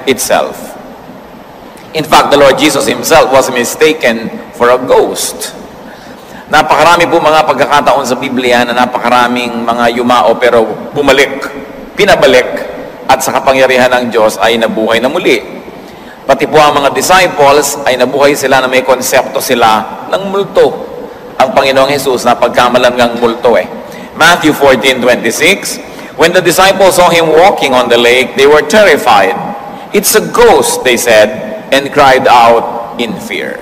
itself. In fact, the Lord Jesus himself was mistaken for a ghost. Napakarami po mga pagkakataon sa Biblia na napakaraming mga yumao pero bumalik, pinabalik, at sa kapangyarihan ng Diyos ay nabuhay na muli. Pati po ang mga disciples ay nabuhay sila na may konsepto sila ng multo. Ang Panginoong Jesus na pagkamalangang multo Matthew 14:26, when the disciples saw him walking on the lake, they were terrified. "It's a ghost," they said, and cried out in fear.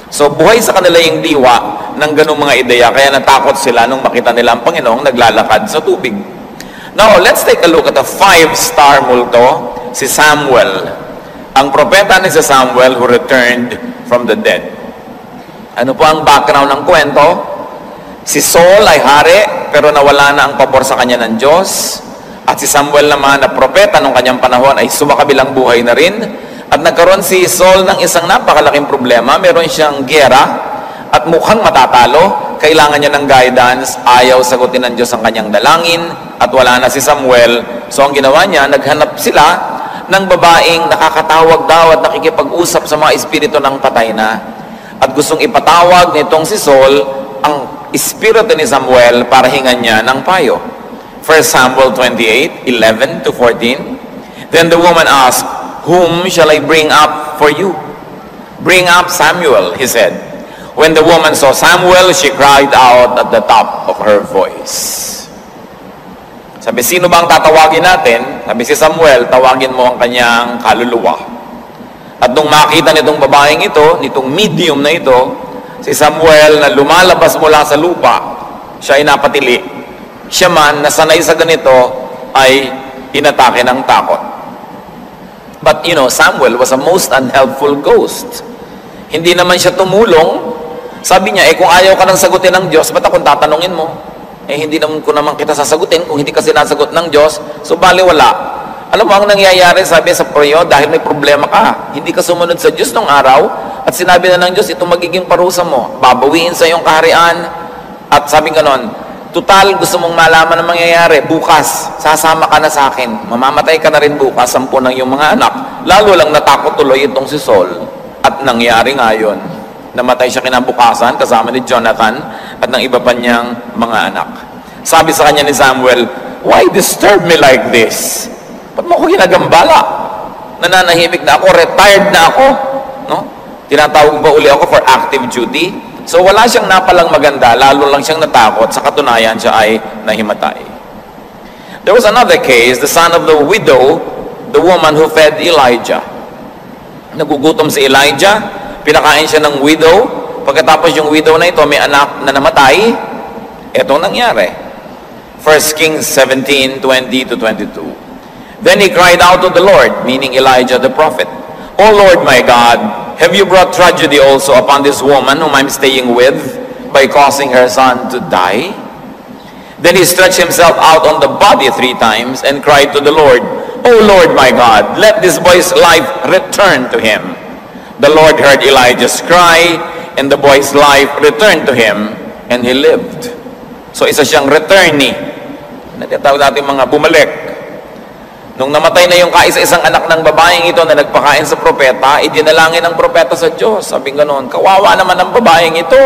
So buhay sa kanila yung diwa ng ganung mga ideya, kaya natakot sila nung makita nila ang Panginoong naglalakad sa tubig. Now, let's take a look at a 5-star multo, si Samuel. Ang propeta ni si Samuel who returned from the dead. Ano po ang background ng kwento? Si Saul ay hari, pero nawala na ang pabor sa kanya ng Diyos. At si Samuel naman na propeta nung kanyang panahon ay sumakabilang buhay na rin. At nagkaroon si Saul ng isang napakalaking problema. Meron siyang giyera at mukhang matatalo. Kailangan niya ng guidance. Ayaw sagutin ng Diyos ang kanyang dalangin. At wala na si Samuel. So ang ginawa niya, naghanap sila ng babaeng nakakatawag daw at nakikipag-usap sa mga espiritu ng patay na. At gustong ipatawag nitong si Saul ang espiritu ni Samuel para hingan niya ng payo. 1 Samuel 28:11-14. Then the woman asked, "Whom shall I bring up for you?" "Bring up Samuel," he said. When the woman saw Samuel, she cried out at the top of her voice. Sabi, sino ba ang tatawagin natin? Sabi, si Samuel, tawagin mo ang kanyang kaluluwa. At nung makita nitong babaeng ito, nitong medium na ito, si Samuel na lumalabas mula sa lupa, siya ay napatili. Siya man, nasanay sa ganito, ay inatake ng takot. But Samuel was a most unhelpful ghost. Hindi naman siya tumulong. Sabi niya, kung ayaw ka nang sagutin ng Diyos, ba't akong tatanungin mo? Hindi naman ko naman kita sasagutin kung hindi ka sinasagot ng Diyos, so baliwala. Alam mo, ang nangyayari, sabi sa prayo, dahil may problema ka, hindi ka sumunod sa Diyos nung araw, at sinabi na ng Diyos, ito magiging parusa mo, babawiin sa iyong kaharian, at sabi ganon, total, gusto mong malaman ang mangyayari, bukas, sasama ka na sa akin, mamamatay ka na rin bukas, 10 ng iyong mga anak. Lalo lang natakot tuloy itong si Saul, at nangyari nga yun. Namatay siya kinabukasan, kasama ni Jonathan, at ng iba pa niyang mga anak. Sabi sa kanya ni Samuel, "Why disturb me like this? Ba't mo ako ginagambala? Nananahimik na ako, retired na ako." No? Tinatawag ba uli ako for active duty? So wala siyang napalang maganda, lalo lang siyang natakot, sa katunayan siya ay nahimatay. There was another case, the son of the widow, the woman who fed Elijah. Nagugutom si Elijah, pinakain siya ng widow. Pagkatapos yung widow na ito, may anak na namatay. Etong nangyari. 1 Kings 17:20-22. Then he cried out to the Lord, meaning Elijah the prophet, "O Lord my God, have you brought tragedy also upon this woman whom I'm staying with by causing her son to die?" Then he stretched himself out on the body 3 times and cried to the Lord, "O Lord my God, let this boy's life return to him." The Lord heard Elijah's cry, and the boy's life returned to him, and he lived. So isa siyang returnee. Natitawag natin mga bumalik. Nung namatay na yung kaisa-isang anak ng babaeng ito na nagpakain sa propeta, idinalangin ng propeta sa Diyos. Sabi ganoon, kawawa naman ang babaeng ito.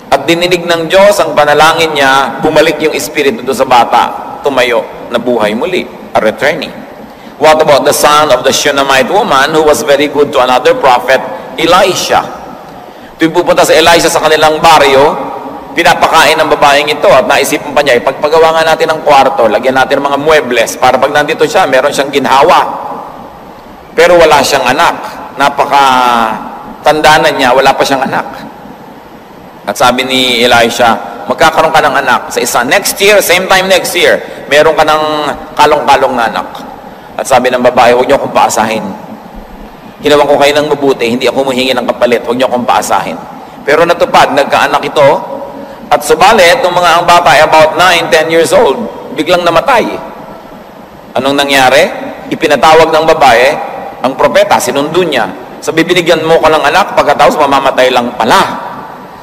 At dininig ng Diyos ang panalangin niya, bumalik yung espiritu doon sa bata, tumayo, nabuhay muli, a returnee. What about the son of the Shunammite woman who was very good to another prophet, Elisha? Tuwing pupunta sa Elisha sa kanilang baryo, pinapakain ng babaeng ito at naisipan pa niya, pagpagawa nga natin ng kwarto, lagyan natin ng mga muebles para pag nandito siya, meron siyang ginhawa. Pero wala siyang anak. Napaka-tanda na niya, wala pa siyang anak. At sabi ni Elisha, magkakaroon ka ng anak sa isa. Next year, same time next year, meron ka ng kalong-kalong na anak. At sabi ng babae, huwag niyo akong paasahin. Ginawan ko kayo ng mabuti, hindi ako humihingi ng kapalit, huwag niyo akong paasahin. Pero natupad, nagkaanak ito, at subalit, nung mga ang bata ay about 9-10 years old, biglang namatay. Anong nangyari? Ipinatawag ng babae, ang propeta, sinundo niya. Sabi, binigyan mo ko ng anak, pagkatapos mamamatay lang pala.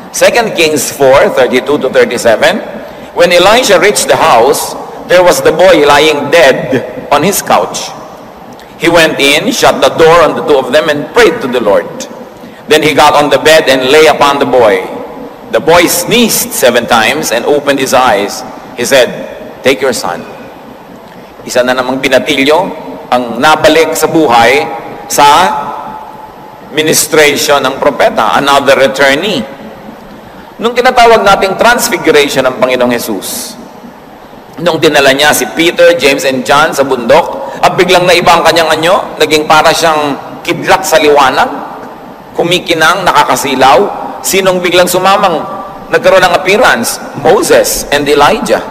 2 Kings 4:32-37, when Elisha reached the house, there was the boy lying dead on his couch. He went in, shut the door on the two of them, and prayed to the Lord. Then he got on the bed and lay upon the boy. The boy sneezed 7 times and opened his eyes. He said, "Take your son." Isa na namang binatilyo ang nabalik sa buhay sa ministration ng propeta, another returnee. Nung tinatawag nating transfiguration ng Panginoong Jesus, nung dinala niya si Peter, James, and John sa bundok, at biglang naiba ang kanyang anyo, naging para siyang kidlat sa liwanag, kumikinang, nakakasilaw. Sinong biglang sumamang nagkaroon ng appearance? Moses and Elijah.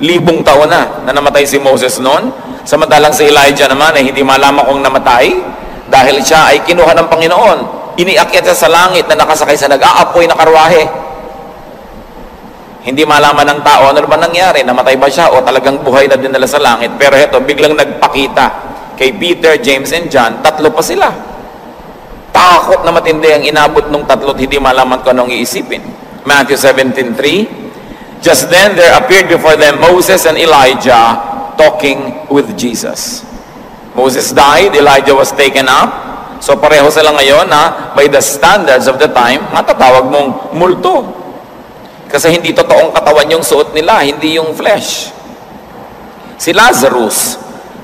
1,000 taon na namatay si Moses noon. Samantalang si Elijah naman ay hindi malaman kung namatay dahil siya ay kinuha ng Panginoon. Iniakyat siya sa langit na nakasakay sa nag-aapoy na karwahe. Hindi malaman ng tao ano ba nangyari, namatay ba siya o talagang buhay na dinala sa langit. Pero heto, biglang nagpakita kay Peter, James, and John. 3 pa sila. Takot na matindi ang inabot ng 3 hindi malaman kung anong iisipin. Matthew 17:3. Just then there appeared before them Moses and Elijah talking with Jesus. Moses died, Elijah was taken up. So pareho sila ngayon na by the standards of the time, matatawag mong multo. Kasi hindi totoong katawan yung suot nila, hindi yung flesh. Si Lazarus,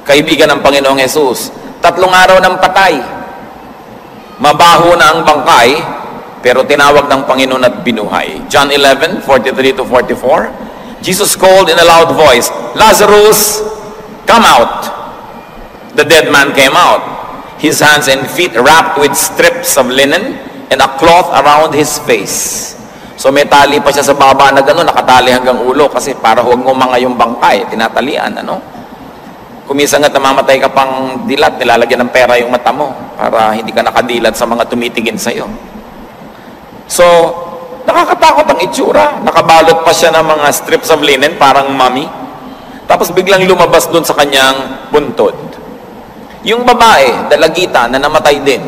kaibigan ng Panginoong Jesus, 3 araw ng patay. Mabaho na ang bangkay, pero tinawag ng Panginoon at binuhay. John 11:43-44. Jesus called in a loud voice, "Lazarus, come out." The dead man came out, his hands and feet wrapped with strips of linen and a cloth around his face. So may tali pa siya sa baba na gano'n, nakatali hanggang ulo kasi para huwag ngumanga yung bangkay, tinatalian, ano? Kuminsan nga namamatay ka pang dilat, nilalagyan ng pera yung mata mo para hindi ka nakadilat sa mga tumitingin sa'yo. So, nakakatakot ang itsura. Nakabalot pa siya ng mga strips of linen, parang mummy. Tapos biglang lumabas dun sa kanyang buntod. Yung babae, dalagita, na namatay din,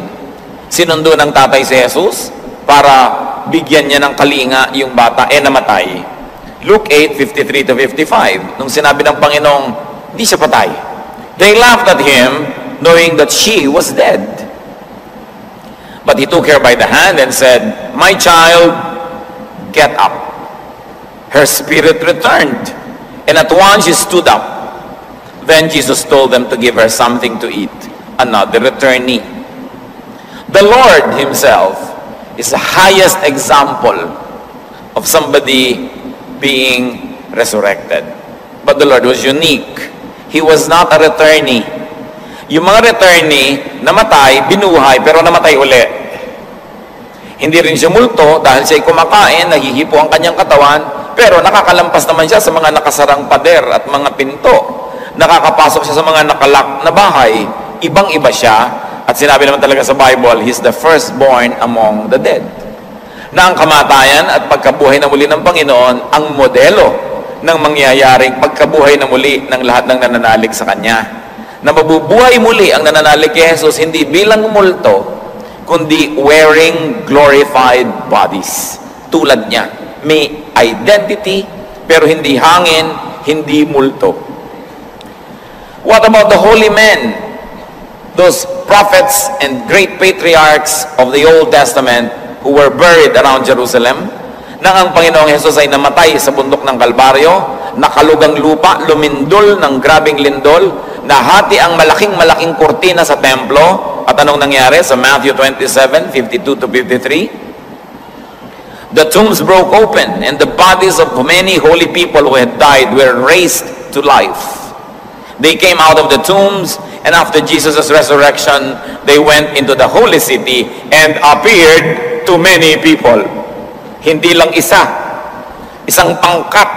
sinundo ng tatay si Jesus para bigyan niya ng kalinga yung bata, namatay. Luke 8:53-55, nung sinabi ng Panginoong, hindi siya patay. They laughed at him, knowing that she was dead. But he took her by the hand and said, "My child, get up." Her spirit returned, and at once she stood up. Then Jesus told them to give her something to eat, another returnee. The Lord himself is the highest example of somebody being resurrected. But the Lord was unique. He was not a returnee. Yung mga returnee, namatay, binuhay, pero namatay uli. Hindi rin siya multo dahil siya'y kumakain, nahihipo ang kanyang katawan, pero nakakalampas naman siya sa mga nakasarang pader at mga pinto. Nakakapasok siya sa mga nakalak na bahay. Ibang-iba siya. At sinabi naman talaga sa Bible, He's the firstborn among the dead. Na ang kamatayan at pagkabuhay na muli ng Panginoon, ang modelo ng mangyayaring pagkabuhay na muli ng lahat ng nananalig sa Kanya. Na mabubuhay muli ang nananalig kay Jesus, hindi bilang multo, kundi wearing glorified bodies. Tulad niya. May identity, pero hindi hangin, hindi multo. What about the holy men? Those prophets and great patriarchs of the Old Testament who were buried around Jerusalem, nang ang Panginoong Jesus ay namatay sa bundok ng Kalbaryo, nakalugang lupa, lumindol ng grabing lindol, nahati ang malaking kurtina sa templo, at anong nangyari sa Matthew 27:52-53? The tombs broke open, and the bodies of many holy people who had died were raised to life. They came out of the tombs, and after Jesus' resurrection, they went into the holy city and appeared to many people. Hindi lang isang pangkat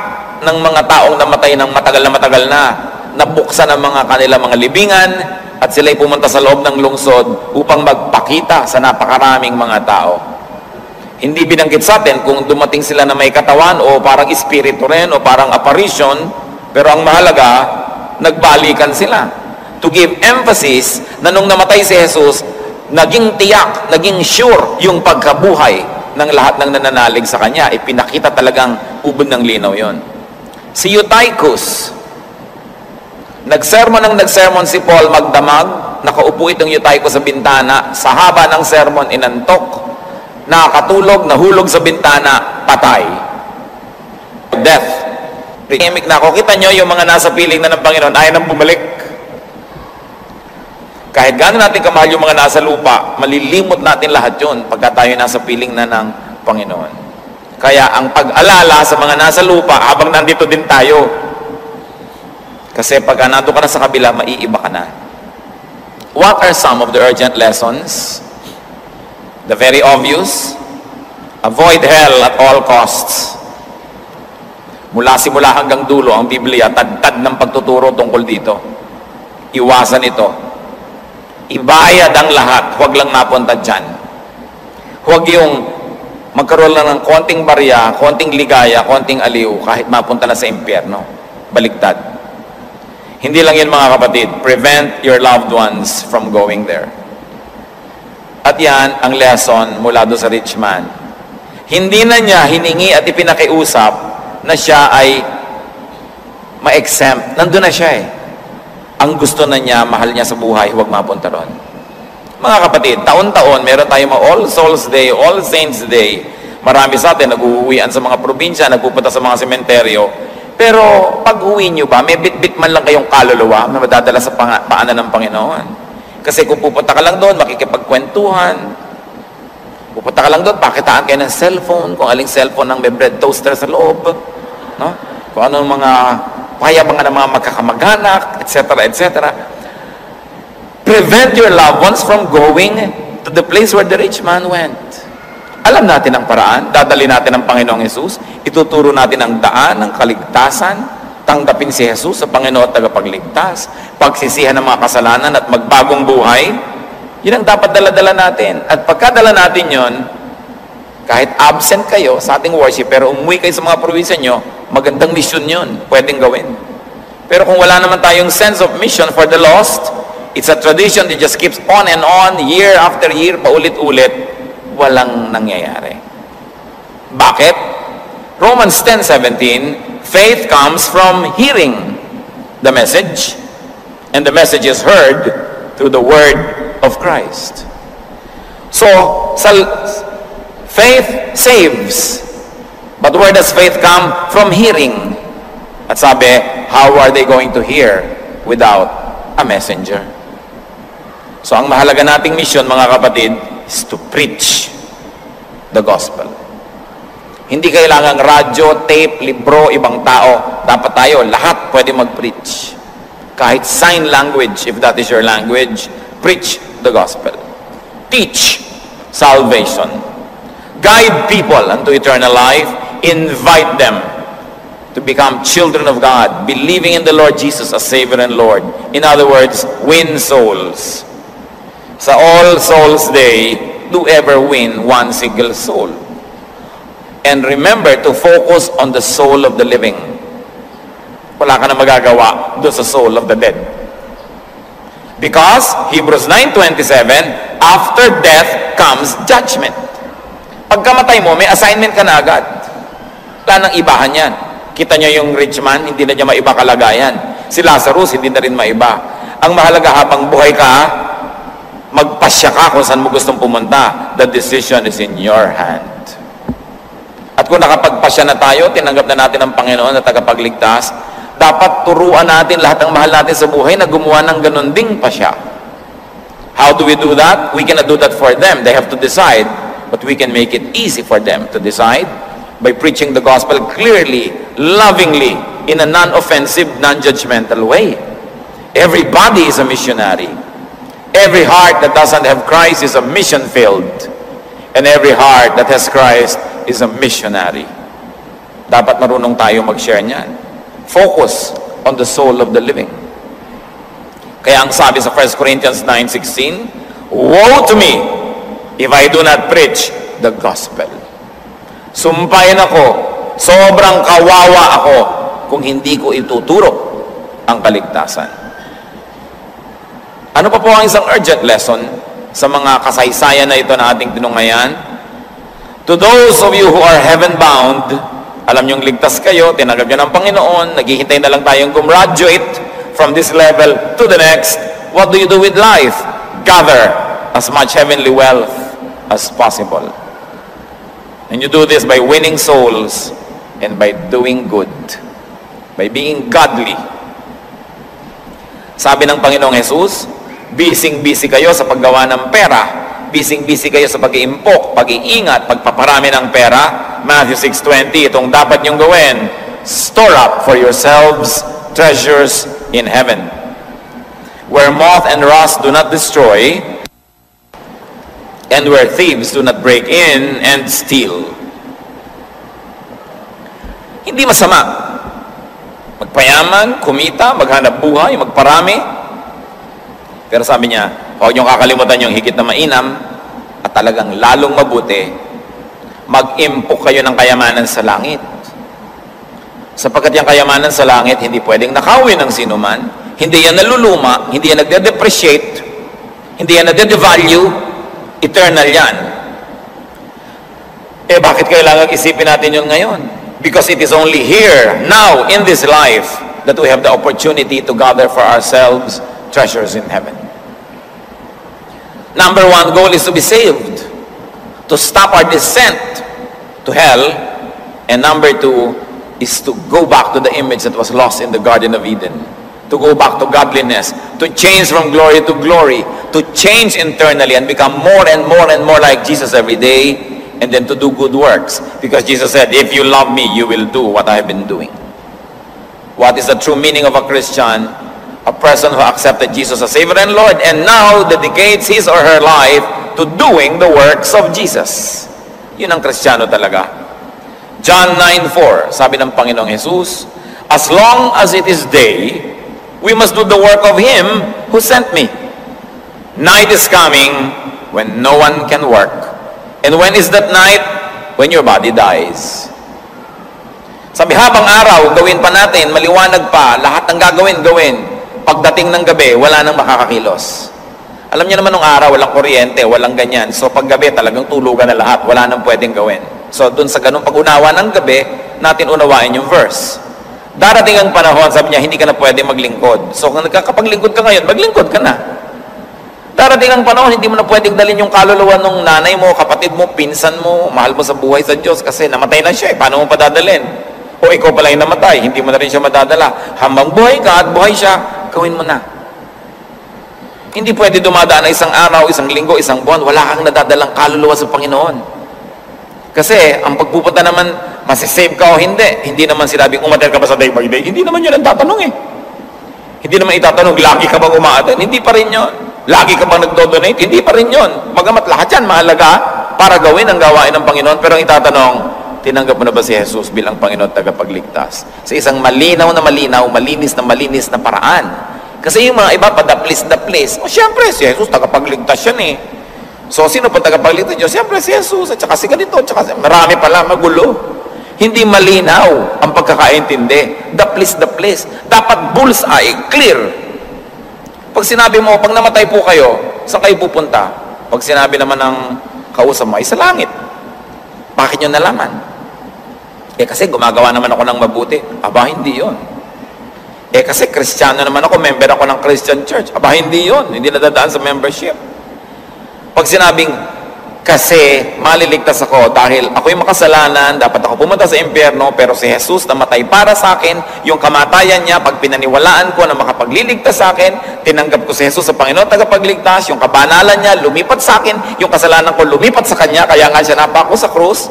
ng mga taong namatay ng matagal na, nabuksan ang mga kanilang mga libingan, at sila'y pumunta sa loob ng lungsod upang magpakita sa napakaraming mga tao. Hindi binanggit sa atin kung dumating sila na may katawan o parang espiritu rin o parang apparition, pero ang mahalaga, nagbalikan sila. To give emphasis na nung namatay si Jesus, naging tiyak, naging sure yung pagkabuhay ng lahat ng nananalig sa Kanya. Ipinakita talagang ubod ng linaw yon. Si Eutychus, nagsermon si Paul magdamag nakaupo itong yutay ko sa bintana, sa haba ng sermon, inantok, nakakatulog, nahulog sa bintana, patay. Death. Remake na ako. Kita nyo yung mga nasa piling na ng Panginoon, ayaw nang bumalik. Kahit gaano natin kamahal yung mga nasa lupa, malilimot natin lahat yun pagka tayo nasa piling na ng Panginoon. Kaya ang pag-alala sa mga nasa lupa, habang nandito din tayo. Kasi pagka nandito ka na sa kabila, maiiba ka na. What are some of the urgent lessons? The very obvious. Avoid hell at all costs. Mula simula hanggang dulo, ang Biblia, tad-tad ng pagtuturo tungkol dito. Iwasan ito. Ibayad ang lahat, huwag lang mapunta dyan. Huwag yung magkaroon lang ng konting barya, konting ligaya, konting aliw, kahit mapunta na sa impyerno. Baliktad. Hindi lang yan mga kapatid. Prevent your loved ones from going there. At yan ang lesson mula doon sa rich man. Hindi na niya hiningi at ipinakiusap na siya ay ma-exempt. Nandun na siya eh. Ang gusto na niya, mahal niya sa buhay, huwag mapunta ron. Mga kapatid, taon-taon, meron tayong mga All Souls Day, All Saints Day. Marami sa atin, nag-uuwian sa mga probinsya, nagpupunta sa mga sementeryo. Pero, pag-uwi nyo ba, may bit-bit man lang kayong kaluluwa na madadala sa paanan ng Panginoon. Kasi kung pupunta ka lang doon, makikipagkwentuhan. Pupunta ka lang doon, pakitaan kayo ng cellphone, kung aling cellphone ang may bread toaster sa loob. No? Kung anong mga payabangan ng mga magkakamag-anak, etc., etc. Prevent your loved ones from going to the place where the rich man went. Alam natin ang paraan, dadali natin ang Panginoong Jesus, ituturo natin ang daan ng kaligtasan, tanggapin si Jesus sa Panginoon at tagapagligtas, pagsisihan ng mga kasalanan at magbagong buhay. Yun ang dapat dala-dala natin. At pagkadala natin yon, kahit absent kayo sa ating worship, pero umuwi kayo sa mga probinsya nyo, magandang mission yun, pwedeng gawin. Pero kung wala naman tayong sense of mission for the lost, it's a tradition that just keeps on and on, year after year, paulit-ulit, walang nangyayari. Bakit? Romans 10:17, faith comes from hearing the message, and the message is heard through the word of Christ. So, faith saves. But where does faith come? From hearing. At sabi, how are they going to hear without a messenger? So, ang mahalaga nating mission, mga kapatid, is to preach the gospel. Hindi kailangang radyo, tape, libro, ibang tao. Dapat tayo, lahat pwede mag-preach. Kahit sign language, if that is your language, preach the gospel. Teach salvation. Guide people unto eternal life. Invite them to become children of God, believing in the Lord Jesus as Savior and Lord. In other words, win souls. Sa All Souls Day, do ever win one single soul. And remember to focus on the soul of the living. Wala ka na magagawa doon sa soul of the dead. Because, Hebrews 9:27, after death comes judgment. Pagkamatay mo, may assignment ka na agad. Wala nang ibahan yan. Kita niyo yung rich man, hindi na niya maiba kalagayan. Si Lazarus, hindi na rin maiba. Ang mahalaga habang buhay ka, magpasya ka kung saan mo gustong pumunta. The decision is in your hand. At kung nakapagpasya na tayo, tinanggap na natin ang Panginoon na tagapagligtas, dapat turuan natin lahat ng mahal natin sa buhay na gumawa ng ganun ding pasya. How do we do that? We cannot do that for them. They have to decide. But we can make it easy for them to decide by preaching the gospel clearly, lovingly, in a non-offensive, non-judgmental way. Everybody is a missionary. Every heart that doesn't have Christ is a mission field. And every heart that has Christ is a missionary. Dapat marunong tayo mag-share niyan. Focus on the soul of the living. Kaya ang sabi sa 1 Corinthians 9:16, woe to me if I do not preach the gospel. Sumpayin ako, sobrang kawawa ako kung hindi ko ituturo ang kaligtasan. Ano pa po ang isang urgent lesson sa mga kasaysayan na ito na ating tinungayan? To those of you who are heaven-bound, alam niyong ligtas kayo, tinanggap niyo ng Panginoon, naghihintay na lang tayong gumraduate from this level to the next. what do you do with life? Gather as much heavenly wealth as possible. And you do this by winning souls and by doing good, by being godly. Sabi ng Panginoong Jesus, busy kayo sa paggawa ng pera, busy kayo sa pag-iimpok, pag-iingat, pagpaparami ng pera. Matthew 6:20, itong dapat niyong gawin, store up for yourselves treasures in heaven, where moth and rust do not destroy, and where thieves do not break in and steal. Hindi masama magpayaman, kumita, maghanap buhay, magparami. Pero sabi niya, huwag niyong kakalimutan yung higit na mainam at talagang lalong mabuti, mag-impok kayo ng kayamanan sa langit. Sapagkat yung kayamanan sa langit, hindi pwedeng nakawin ng sinuman, hindi yan naluluma, hindi yan nagde-depreciate, hindi yan nagde-devalue, eternal yan. Eh bakit kailangan isipin natin yun ngayon? Because it is only here, now, in this life, that we have the opportunity to gather for ourselves treasures in heaven. Number one goal is to be saved, to stop our descent to hell. And number two is to go back to the image that was lost in the Garden of Eden, to go back to godliness, to change from glory to glory, to change internally and become more and more and more like Jesus every day, and then to do good works. Because Jesus said, if you love me, you will do what I have been doing. What is the true meaning of a Christian? A person who accepted Jesus as Savior and Lord and now dedicates his or her life to doing the works of Jesus. Yun ang Kristiyano talaga. John 9:4, sabi ng Panginoong Jesus, as long as it is day, we must do the work of Him who sent me. Night is coming when no one can work. And when is that night? When your body dies. Sabi, habang araw, gawin pa natin, maliwanag pa, lahat ng gawin. Pagdating ng gabi, wala nang makakakilos. Alam niyo naman nung araw, walang kuryente, walang ganyan. So paggabi, talagang tulugan na lahat, wala nang pwedeng gawin. So dun sa ganung pag-unawa ng gabi, natin unawain yung verse. Darating ang panahon, sabi niya, hindi ka na pwede maglingkod. So kung nagkakapaglingkod ka ngayon, maglingkod ka na. Darating ang panahon, hindi mo na pwedeng dalhin yung kaluluwa ng nanay mo, kapatid mo, pinsan mo, mahal mo sa buhay sa Diyos kasi namatay na siya. Paano mo padadalhin? O ikaw pala yung namatay, hindi mo na rin siya madadala. Hambang buhay ka at buhay siya, gawin mo na. Hindi pwede dumadaan na isang araw, isang linggo, isang buwan, wala kang nadadalang kaluluwa sa Panginoon. Kasi ang pagpupunta naman, masisave ka o hindi. Hindi naman sinabing umattend ka ba sa day by day. Hindi naman yun ang tatanong eh. Hindi naman itatanong, lagi ka bang umattend? Hindi pa rin yun. Lagi ka bang nagdo-donate? Hindi pa rin yun. Bagamat lahat yan mahalaga para gawin ang gawain ng Panginoon. Pero ang itatanong, tinanggap mo na ba si Jesus bilang Panginoon at tagapagligtas? Sa isang malinaw, malinis na paraan. Kasi yung mga iba pa, daplis. O syempre, si Jesus tagapagligtas yan eh. So, sino pa tagapagligtas Diyos? Siyempre si Jesus, at saka si ganito, at saka marami pala, magulo. Hindi malinaw ang pagkakaintindi. Daplis. Dapat bullseye, clear. Pag sinabi mo, pag namatay po kayo, saan kayo pupunta? Pag sinabi naman ng kausap mo, ay sa langit. Bakit nyo nalaman? Eh kasi gumagawa naman ako ng mabuti. Aba, hindi yon. Eh kasi Kristiyano naman ako, member ako ng Christian Church. Aba, hindi yon. Hindi nadadaan sa membership. Pag sinabing, kasi maliligtas ako dahil ako yung makasalanan, dapat ako pumunta sa impyerno, pero si Jesus namatay para sa akin, yung kamatayan niya, pag pinaniwalaan ko na makapagliligtas sa akin, tinanggap ko si Jesus sa Panginoon tagapagligtas, yung kabanalan niya lumipat sa akin, yung kasalanan ko lumipat sa Kanya, kaya nga siya napako sa krus,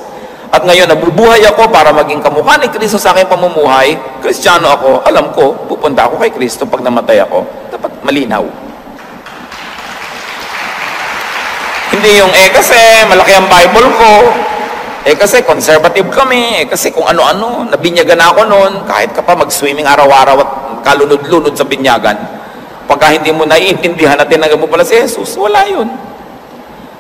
at ngayon nabubuhay ako para maging kamukha ni Kristo sa aking pamumuhay. Kristiyano ako, alam ko, pupunta ako kay Kristo pag namatay ako. Dapat malinaw. Hindi yung, kasi malaki ang Bible ko, kasi conservative kami, kasi kung ano-ano, nabinyagan ako noon, kahit ka pa mag-swimming araw-araw at kalunod-lunod sa binyagan, pagka hindi mo naiintindihan at tinanggap mo pala si Jesus, wala yun.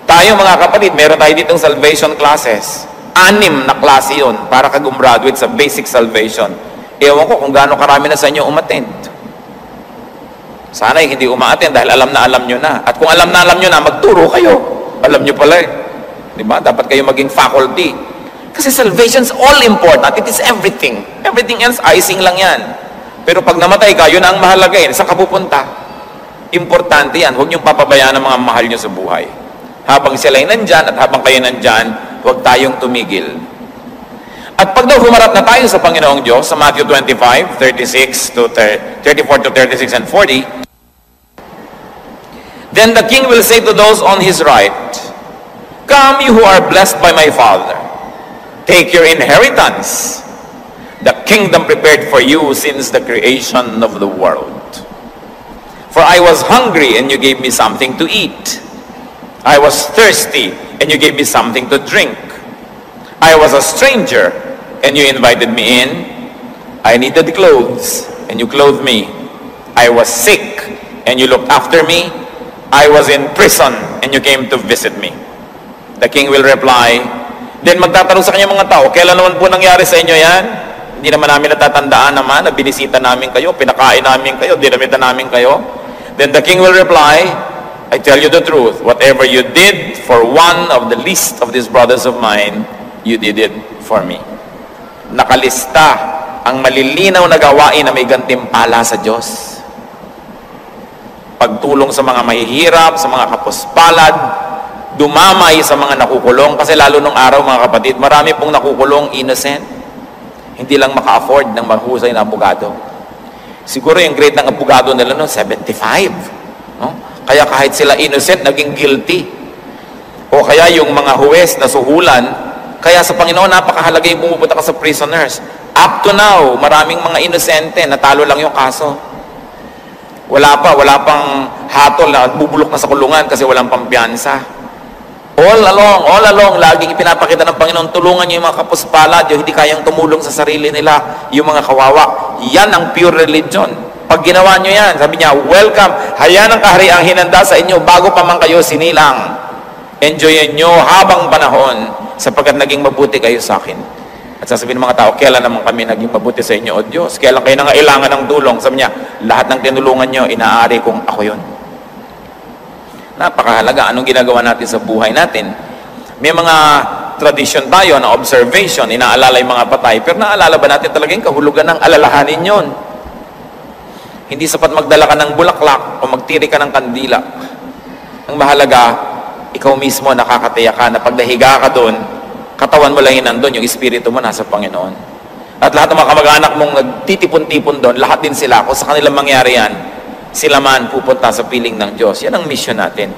Tayo mga kapatid, meron tayo ditong salvation classes. 6 na klase yun para ka gumraduate sa basic salvation. Ewan ko kung gaano karami na sa inyo umattend. Sana hindi umaattend dahil alam nyo na. At kung alam nyo na, magturo kayo. Alam nyo pala eh. Diba? Dapat kayo maging faculty. Kasi salvation is all important. It is everything. Everything else, icing lang yan. Pero pag namatay ka, yun ang mahalaga eh. Saan ka pupunta? Importante yan. Huwag niyong papabayaan ang mga mahal niyo sa buhay. Habang sila'y nandyan at habang kayo nandyan, huwag tayong tumigil. At pag daw humarap na tayo sa Panginoong Diyos, sa Matthew 25, 34 to 36 and 40, then the king will say to those on his right, "Come, you who are blessed by my Father. Take your inheritance, the kingdom prepared for you since the creation of the world. For I was hungry, and you gave me something to eat. I was thirsty, and you gave me something to drink. I was a stranger, and you invited me in. I needed clothes, and you clothed me. I was sick, and you looked after me. I was in prison, and you came to visit me." The king will reply, then magtatanong sa kanya mga tao, "Kailan naman po nangyari sa inyo yan? Hindi naman namin natatandaan naman na binisita namin kayo, pinakain namin kayo, dinamitan namin kayo." Then the king will reply, "I tell you the truth, whatever you did for one of the least of these brothers of mine, you did it for me." Nakalista ang malilinaw na gawain na may gantimpala sa Diyos. Pagtulong sa mga mahihirap, sa mga kapuspalad, dumamay sa mga nakukulong. Kasi lalo nung araw, mga kapatid, marami pong nakukulong innocent. Hindi lang maka-afford ng mahusay na abogado. Siguro yung grade ng abogado nila no, 75. No? Kaya kahit sila innocent, naging guilty. O kaya yung mga huwes na suhulan, kaya sa Panginoon, napakahalaga yung pumupunta ka sa prisoners. Up to now, maraming mga inosente, natalo lang yung kaso. Wala pang hatol na bubulok na sa kulungan kasi walang pampiyansa. All along, laging ipinapakita ng Panginoon, tulungan niyo yung mga kapuspalad, yung hindi kayang tumulong sa sarili nila, yung mga kawawa. Yan ang pure religion. Pag ginawa niyo yan, sabi niya, "Welcome, hayan ang kahariang hinanda sa inyo bago pa man kayo sinilang. Enjoyin niyo habang panahon sapagkat naging mabuti kayo sa akin." At sasabihin ng mga tao, "Kailan naman kami naging mabuti sa inyo, O Diyos? Kailan kayo nangailangan ng tulong?" Sabi niya, "Lahat ng tinulungan niyo, inaari kong ako yun." Napakahalaga. Anong ginagawa natin sa buhay natin? May mga tradition tayo na observation, inaalala yung mga patay, pero naalala ba natin talaga yung kahulugan ng alalahanin yun? Hindi sapat magdala ka ng bulaklak o magtiri ka ng kandila. Ang mahalaga, ikaw mismo nakakatiyak ka na pag nahiga ka doon, katawan mo lang yun nandun, yung espiritu mo nasa Panginoon. At lahat ng mga kamag-anak mong nagtitipon-tipon doon, lahat din sila, kung sa kanilang mangyari yan, sila man pupunta sa piling ng Diyos. Yan ang mission natin.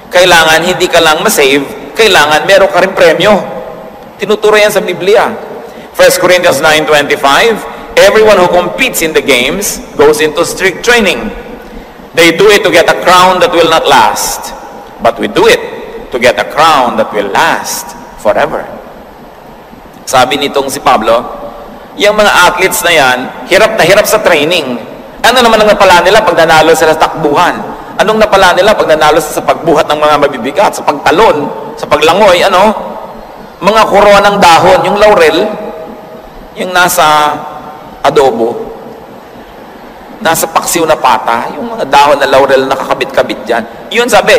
Kailangan hindi ka lang masave, kailangan meron ka rin premyo. Tinuturo yan sa Biblia. 1 Corinthians 9:25, "Everyone who competes in the games goes into strict training. They do it to get a crown that will not last, but we do it to get a crown that will last forever." Sabi nitong si Pablo, yung mga athletes na yan, hirap na hirap sa training. Ano naman ang napala nila pag nanalo sila sa takbuhan? Anong napala nila pag nanalo sa pagbuhat ng mga mabibigat, sa pagtalon, sa paglangoy, ano? Mga koronang dahon, yung laurel, yung nasa adobo, nasa paksiw na pata, yung mga dahon na laurel na nakakabit-kabit dyan. Yun sabi,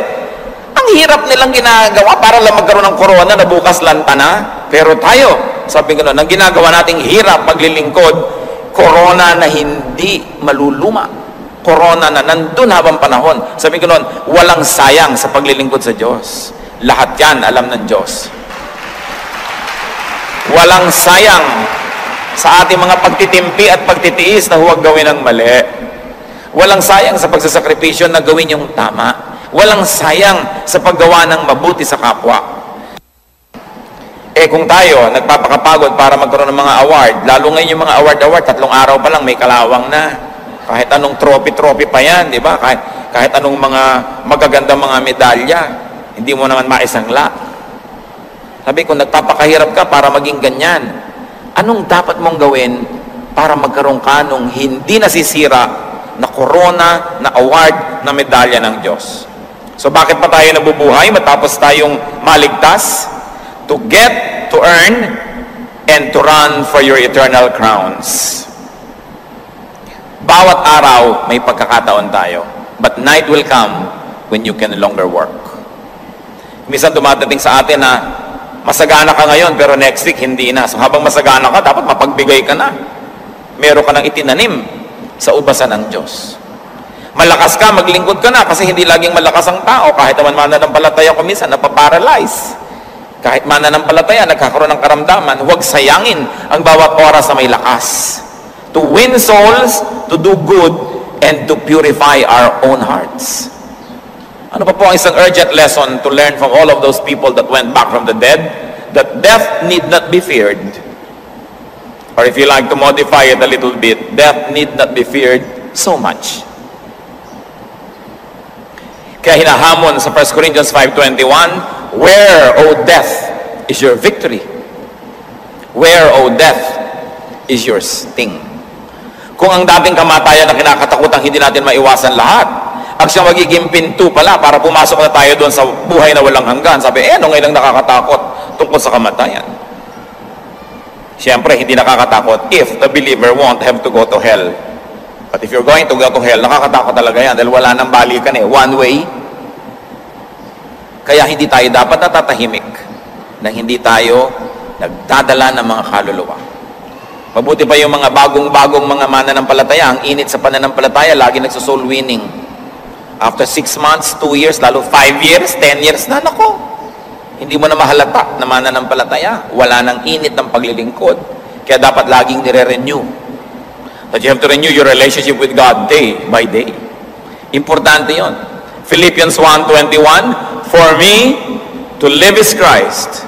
ang hirap nilang ginagawa para lang magkaroon ng korona na bukas lanta na. Pero tayo, sabi ko noon, ang ginagawa nating hirap paglilingkod, korona na hindi maluluma. Korona na nandun habang panahon. Sabi ko noon, walang sayang sa paglilingkod sa Diyos. Lahat yan alam ng Diyos. Walang sayang sa ating mga pagtitimpi at pagtitiis na huwag gawin ang mali. Walang sayang sa pagsasakripisyo na gawin yung tama. Walang sayang sa paggawa ng mabuti sa kapwa. Kung tayo nagpapakapagod para magkaroon ng mga award, lalo ngayon yung mga award, 3 araw pa lang may kalawang na. Kahit anong trophy pa yan, di ba? Kahit anong mga magagandang mga medalya, hindi mo naman maisangla. Sabi ko, nagpapakahirap ka para maging ganyan. Anong dapat mong gawin para magkaroon ka nung hindi nasisira na korona, na award, na medalya ng Diyos? So bakit pa tayo nabubuhay matapos tayong maligtas? To get, to earn, and to run for your eternal crowns. Bawat araw, may pagkakataon tayo. But night will come when you can no longer work. Minsan dumadating sa atin na masagana ka ngayon, pero next week hindi na. So habang masagana ka, dapat mapagbigay ka na. Meron ka nang itinanim sa ubasan ng Diyos. Malakas ka, maglingkod ka na kasi hindi laging malakas ang tao. Kahit naman mananampalataya ko minsan, napaparalyze. Kahit mananampalataya, nagkakaroon ng karamdaman, huwag sayangin ang bawat oras na may lakas. To win souls, to do good, and to purify our own hearts. Ano pa po ang isang urgent lesson to learn from all of those people that went back from the dead? That death need not be feared. Or if you like to modify it a little bit, death need not be feared so much. Kaya hinahamon sa 1 Corinthians 5:21, where, O death, is your victory? Where, O death, is your sting? Kung ang dating kamatayan na kinakatakutang hindi natin maiwasan lahat, ang siyang magiging pinto pala para pumasok na tayo doon sa buhay na walang hanggan. Sabi, ano ngayon lang nakakatakot tungkol sa kamatayan? Siyempre, hindi nakakatakot if the believer won't have to go to hell. But if you're going to go to hell, nakakatakot talaga yan dahil wala nang balikan one way. Kaya hindi tayo dapat natatahimik nang hindi tayo nagdadala ng mga kaluluwa. Mabuti pa yung mga bagong-bagong mga mananampalataya, ang init sa pananampalataya, lagi nagsosoul winning. After 6 months, 2 years, lalo 5 years, 10 years na, nako. Hindi mo na mahalata na mananampalataya. Wala nang init ng paglilingkod. Kaya dapat laging nire-renew. That you have to renew your relationship with God day by day. Importante yon. Philippians 1:21, for me, to live is Christ,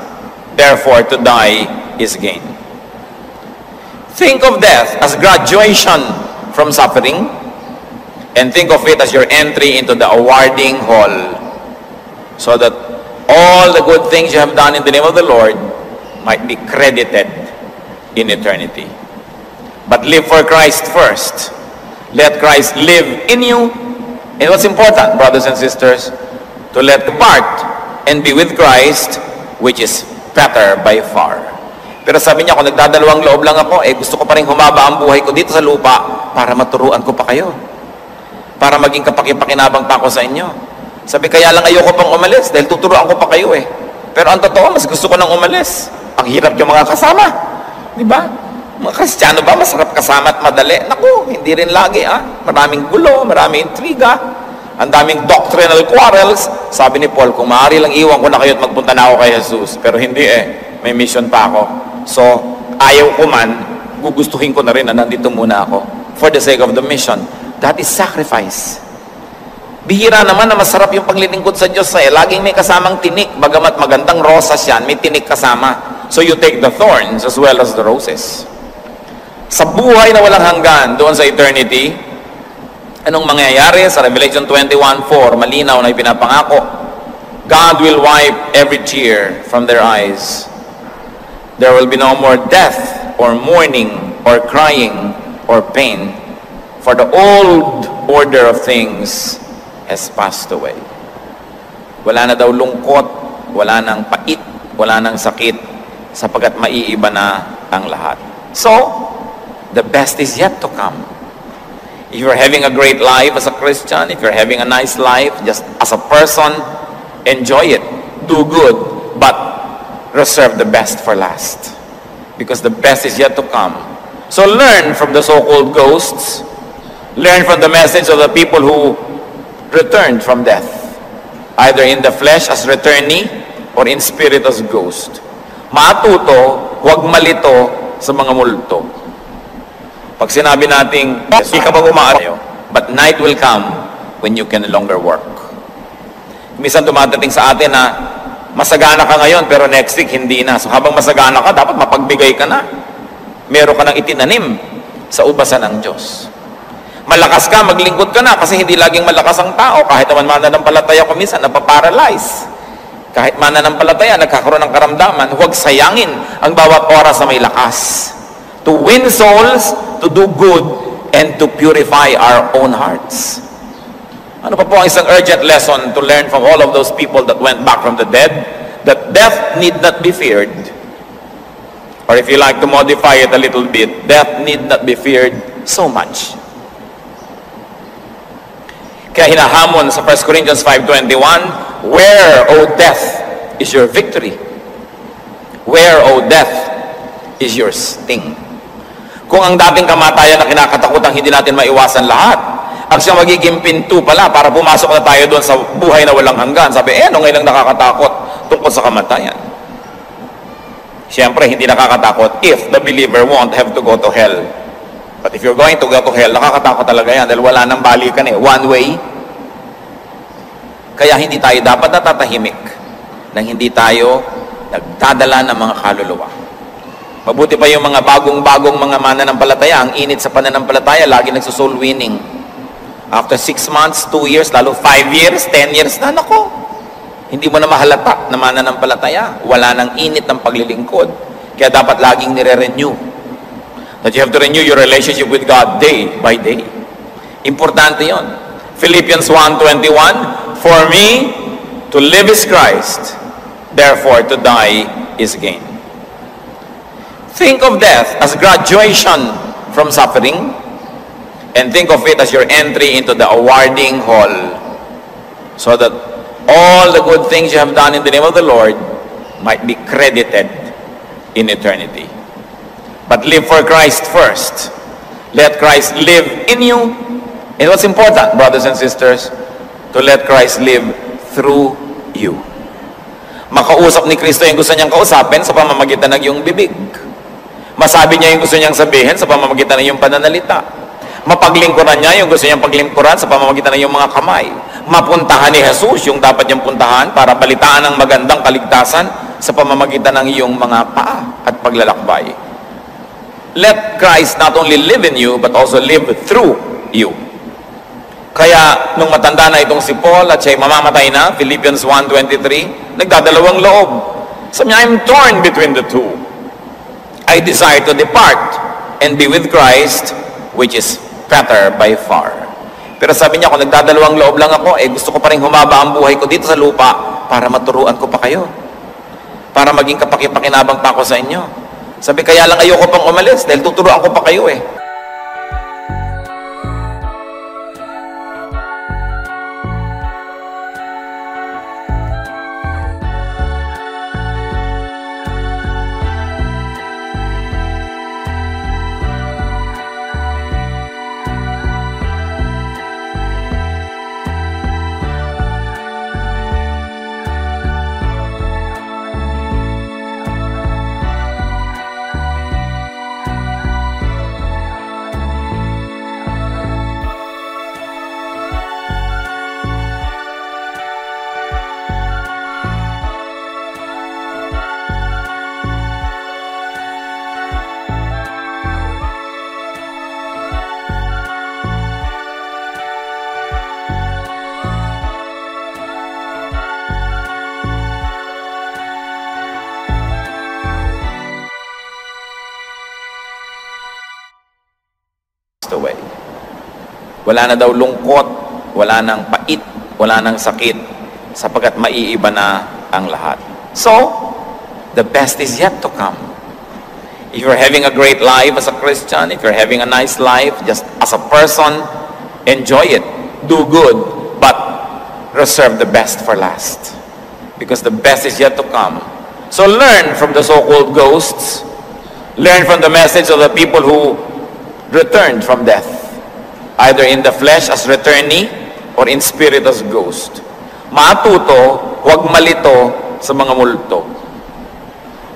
therefore to die is gain. Think of death as graduation from suffering, and think of it as your entry into the awarding hall, so that all the good things you have done in the name of the Lord might be credited in eternity. But live for Christ first. Let Christ live in you. And what's important, brothers and sisters, to let depart and be with Christ, which is better by far. Pero sabi niya, kung nagdadalawang loob lang ako, gusto ko pa rin humaba ang buhay ko dito sa lupa para maturuan ko pa kayo. Para maging kapakipakinabang pa ako sa inyo. Sabi, kaya lang ayoko pang umalis dahil tuturuan ko pa kayo Pero ang totoo, mas gusto ko nang umalis. Ang hirap yung mga kasama. Di ba? Mga Kristiyano ba, masarap kasama at madali? Naku, hindi rin lagi, Maraming gulo, maraming intriga, ang daming doctrinal quarrels. Sabi ni Paul, kung maaari lang iwan ko na kayo at magpunta na ako kay Jesus. Pero hindi may mission pa ako. So, ayaw ko man, gugustuhin ko na rin na nandito muna ako for the sake of the mission. That is sacrifice. Bihira naman na masarap yung paglilingkod sa Diyos laging may kasamang tinik. Bagamat magandang rosas yan, may tinik kasama. So you take the thorns as well as the roses. Sa buhay na walang hanggan, doon sa eternity, anong mangyayari? Sa Revelation 21:4, malinaw na ipinapangako, God will wipe every tear from their eyes. There will be no more death, or mourning, or crying, or pain, for the old order of things has passed away. Wala na daw lungkot, wala nang pait, wala nang sakit, sapagkat maiiba na ang lahat. So, the best is yet to come. If you're having a great life as a Christian, if you're having a nice life, just as a person, enjoy it. Do good, but reserve the best for last. Because the best is yet to come. So learn from the so-called ghosts. Learn from the message of the people who returned from death. Either in the flesh as returnee, or in spirit as ghost. Matuto, huwag malito sa mga multo. Pag sinabi nating, hindi ka ba umaaraw, but night will come when you can no longer work. Minsan dumadating sa atin na masagana ka ngayon pero next week hindi na. So habang masagana ka, dapat mapagbigay ka na. Meron ka nang itinanim sa ubasan ng Diyos. Malakas ka, maglingkod ka na kasi hindi laging malakas ang tao. Kahit naman mananampalataya ko minsan, napaparalyze. Kahit mananampalataya, nagkakaroon ng karamdaman, huwag sayangin ang bawat oras na may lakas. To win souls, to do good, and to purify our own hearts. Ano pa po ang isang urgent lesson to learn from all of those people that went back from the dead? That death need not be feared. Or if you like to modify it a little bit, death need not be feared so much. Kaya hinahamon sa 1 Corinthians 5:21, where, O death, is your victory? Where, O death, is your sting? Kung ang dating kamatayan na kinakatakutang hindi natin maiwasan lahat, At siya magiging pinto pala para pumasok na tayo doon sa buhay na walang hanggan. Sabi, ano ngayon lang nakakatakot tungkol sa kamatayan? Siyempre, hindi nakakatakot if the believer won't have to go to hell. But if you're going to go to hell, nakakatakot talaga yan dahil wala nang balikan eh. One way. Kaya hindi tayo dapat natatahimik nang hindi tayo nagdadala ng mga kaluluwa. Mabuti pa yung mga bagong-bagong mga mananampalataya. Ang init sa pananampalataya, lagi nagsusoul winning. After 6 months, 2 years, lalo 5 years, 10 years na, nako. Hindi mo na mahalata na mananampalataya. Wala nang init ng paglilingkod. Kaya dapat laging nire-renew. That you have to renew your relationship with God day by day. Importante yon. Philippians 1:21, for me, to live is Christ, therefore to die is gain. Think of death as graduation from suffering, and think of it as your entry into the awarding hall, so that all the good things you have done in the name of the Lord might be credited in eternity. But live for Christ first. Let Christ live in you. And what's important, brothers and sisters, to let Christ live through you. Makausap ni Kristo yung gusto niyang kausapin sa pamamagitan ng iyong bibig. Masabi niya yung gusto niyang sabihin sa pamamagitan ng iyong pananalita. Mapaglingkuran niya yung gusto niyang paglingkuran sa pamamagitan ng iyong mga kamay. Mapuntahan ni Jesus yung dapat niyang puntahan para balitaan ang magandang kaligtasan sa pamamagitan ng iyong mga paa at paglalakbay. Let Christ not only live in you, but also live through you. Kaya, nung matanda na itong si Paul at siya'y mamamatay na, Philippians 1:23, nagdadalawang loob. Sabi niya, I'm torn between the two. I desire to depart and be with Christ, which is better by far. Pero sabi niya, kung nagdadalawang loob lang ako, gusto ko pa rin humaba ang buhay ko dito sa lupa para maturuan ko pa kayo. Para maging kapakipakinabang pa ako sa inyo. Sabi, kaya lang ayoko pang umalis dahil tuturuan ko pa kayo eh. Away. Wala na daw lungkot, wala nang pait, wala nang sakit, sapagkat maiiba na ang lahat. So, the best is yet to come. If you're having a great life as a Christian, if you're having a nice life, just as a person, enjoy it, do good, but reserve the best for last. Because the best is yet to come. So learn from the so-called ghosts, learn from the message of the people who returned from death, either in the flesh as returnee or in spirit as ghost. Matuto, huwag malito sa mga multo.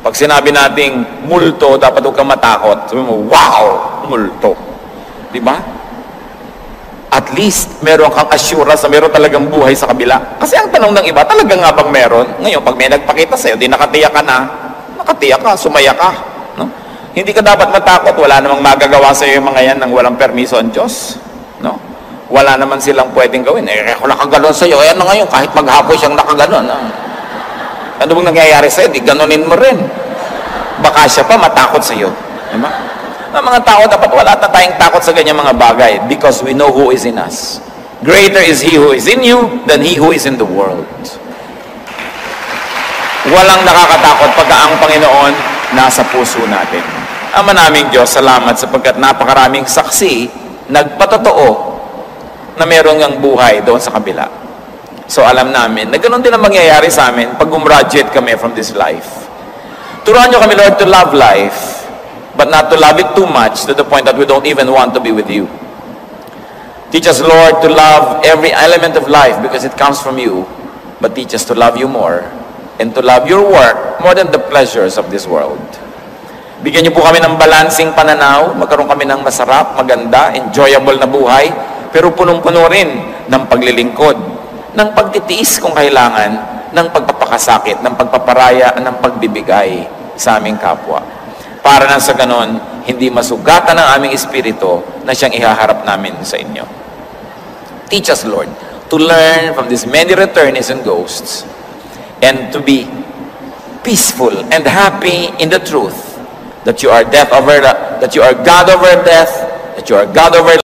Pag sinabi nating multo, dapat huwag kang matakot. Sabi mo, wow, multo. Diba? At least, meron kang assurance na meron talagang buhay sa kabila. Kasi ang tanong ng iba, talaga nga bang meron? Ngayon, pag may nagpakita sa'yo, di nakatiyak ka na, nakatiyak ka, sumaya ka. No? Hindi ka dapat matakot. Wala namang magagawa sa iyo yung mga yan nang walang permiso ang Diyos. No? Wala naman silang pwedeng gawin. Ako nakaganon sa iyo. Ayan na ngayon, kahit maghapoy siyang nakaganon. Ano bang nangyayari sa iyo? Di ganunin mo rin. Baka siya pa matakot sa iyo. Diba? Ang mga tao, dapat wala na tayong takot sa ganyan mga bagay because we know who is in us. Greater is He who is in you than he who is in the world. Walang nakakatakot pagka ang Panginoon nasa puso natin. Ama naming Diyos, salamat sapagkat napakaraming saksi, nagpatotoo na meron ngang buhay doon sa kabila. So alam namin, na ganoon din ang mangyayari sa amin pag gumraduate kami from this life. Turuan niyo kami, Lord, to love life, but not to love it too much to the point that we don't even want to be with you. Teach us, Lord, to love every element of life because it comes from you. But teach us to love you more and to love your work more than the pleasures of this world. Bigyan niyo po kami ng balancing pananaw, magkaroon kami ng masarap, maganda, enjoyable na buhay, pero punong-puno rin ng paglilingkod, ng pagtitiis kung kailangan, ng pagpapakasakit, ng pagpaparaya, ng pagbibigay sa aming kapwa. Para na sa ganon, hindi masugatan ang aming espiritu na siyang ihaharap namin sa inyo. Teach us, Lord, to learn from these many returnees and ghosts and to be peaceful and happy in the truth that you are God over death, that you are God over